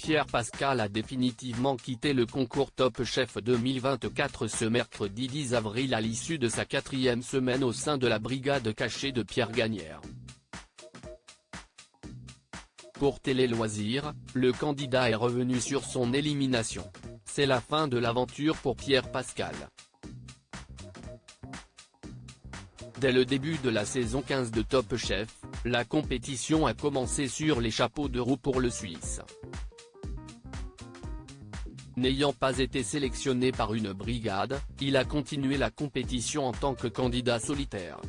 Pierre Pascal a définitivement quitté le concours Top Chef 2024 ce mercredi 10 avril à l'issue de sa 4e semaine au sein de la brigade cachée de Pierre Gagnaire. Pour Télé Loisirs, le candidat est revenu sur son élimination. C'est la fin de l'aventure pour Pierre Pascal. Dès le début de la saison 15 de Top Chef, la compétition a commencé sur les chapeaux de roue pour le Suisse. N'ayant pas été sélectionné par une brigade, il a continué la compétition en tant que candidat solitaire.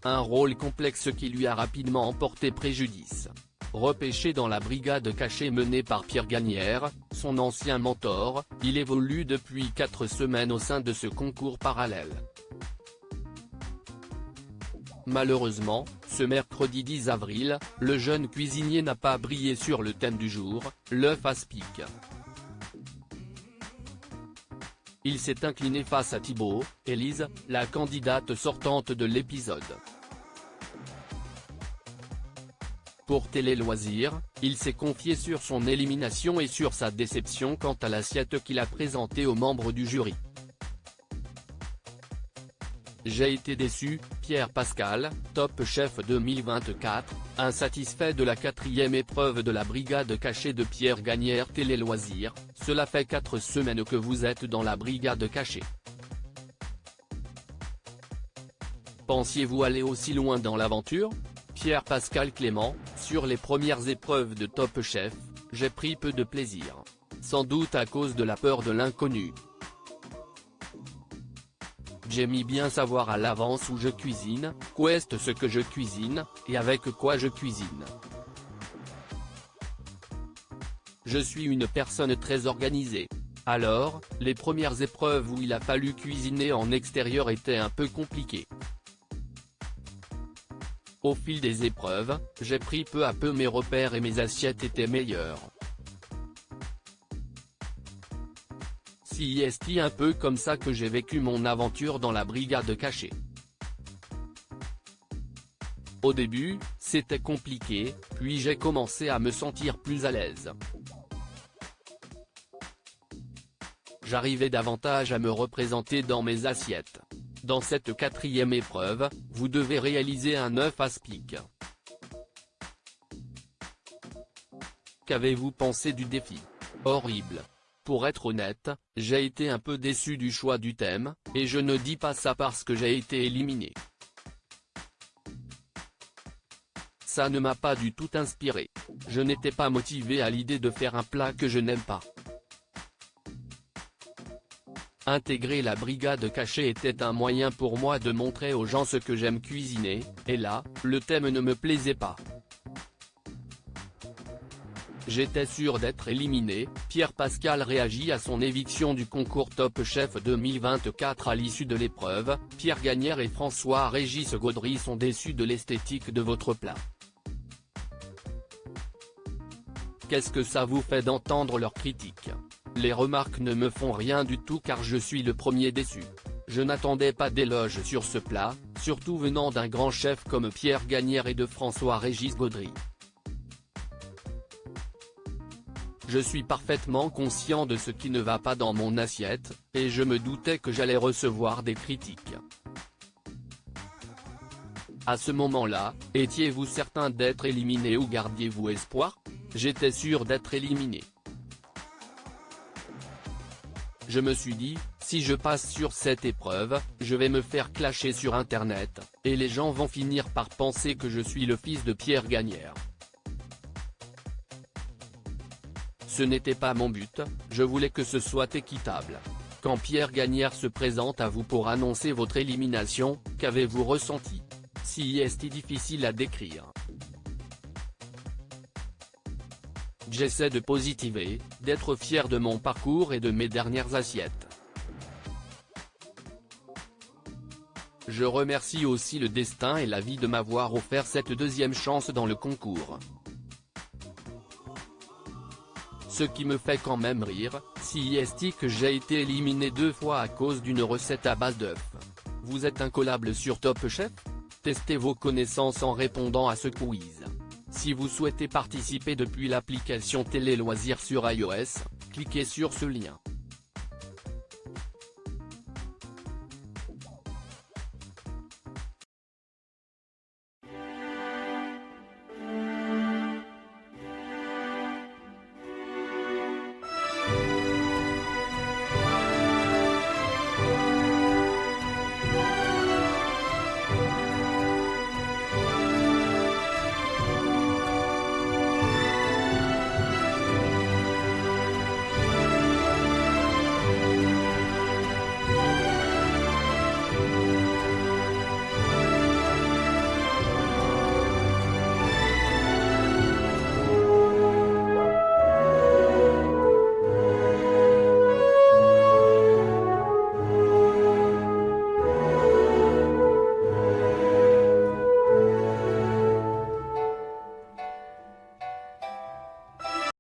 Un rôle complexe qui lui a rapidement emporté préjudice. Repêché dans la brigade cachée menée par Pierre Gagnaire, son ancien mentor, il évolue depuis 4 semaines au sein de ce concours parallèle. Malheureusement, ce mercredi 10 avril, le jeune cuisinier n'a pas brillé sur le thème du jour, l'œuf aspic. Il s'est incliné face à Thibaut, Élise, la candidate sortante de l'épisode. Pour Télé Loisirs, il s'est confié sur son élimination et sur sa déception quant à l'assiette qu'il a présentée aux membres du jury. J'ai été déçu, Pierre Pascal, Top Chef 2024, insatisfait de la 4e épreuve de la brigade cachée de Pierre Gagnaire Télé Loisirs, cela fait 4 semaines que vous êtes dans la brigade cachée. Pensiez-vous aller aussi loin dans l'aventure ? Pierre Pascal Clément, sur les premières épreuves de Top Chef, j'ai pris peu de plaisir. Sans doute à cause de la peur de l'inconnu. J'aime bien savoir à l'avance où je cuisine, qu'est ce que je cuisine, et avec quoi je cuisine. Je suis une personne très organisée. Alors, les premières épreuves où il a fallu cuisiner en extérieur étaient un peu compliquées. Au fil des épreuves, j'ai pris peu à peu mes repères et mes assiettes étaient meilleures. C'est un peu comme ça que j'ai vécu mon aventure dans la brigade cachée. Au début, c'était compliqué, puis j'ai commencé à me sentir plus à l'aise. J'arrivais davantage à me représenter dans mes assiettes. Dans cette 4e épreuve, vous devez réaliser un œuf aspic. Qu'avez-vous pensé du défi ? Horrible. Pour être honnête, j'ai été un peu déçu du choix du thème, et je ne dis pas ça parce que j'ai été éliminé. Ça ne m'a pas du tout inspiré. Je n'étais pas motivé à l'idée de faire un plat que je n'aime pas. Intégrer la brigade cachée était un moyen pour moi de montrer aux gens ce que j'aime cuisiner, et là, le thème ne me plaisait pas. J'étais sûr d'être éliminé, Pierre Pascal réagit à son éviction du concours Top Chef 2024 à l'issue de l'épreuve. Pierre Gagnaire et François-Régis Gaudry sont déçus de l'esthétique de votre plat. Qu'est-ce que ça vous fait d'entendre leurs critiques ? Les remarques ne me font rien du tout car je suis le premier déçu. Je n'attendais pas d'éloges sur ce plat, surtout venant d'un grand chef comme Pierre Gagnaire et de François-Régis Gaudry. Je suis parfaitement conscient de ce qui ne va pas dans mon assiette, et je me doutais que j'allais recevoir des critiques. À ce moment-là, étiez-vous certain d'être éliminé ou gardiez-vous espoir ? J'étais sûr d'être éliminé. Je me suis dit, si je passe sur cette épreuve, je vais me faire clasher sur internet, et les gens vont finir par penser que je suis le fils de Pierre Gagnaire. Ce n'était pas mon but, je voulais que ce soit équitable. Quand Pierre Gagnaire se présente à vous pour annoncer votre élimination, qu'avez-vous ressenti ? C'est difficile à décrire. J'essaie de positiver, d'être fier de mon parcours et de mes dernières assiettes. Je remercie aussi le destin et la vie de m'avoir offert cette 2e chance dans le concours. Ce qui me fait quand même rire, c'est que j'ai été éliminé 2 fois à cause d'une recette à base d'œufs. Vous êtes incollable sur Top Chef ? Testez vos connaissances en répondant à ce quiz. Si vous souhaitez participer depuis l'application Télé Loisirs sur iOS, cliquez sur ce lien.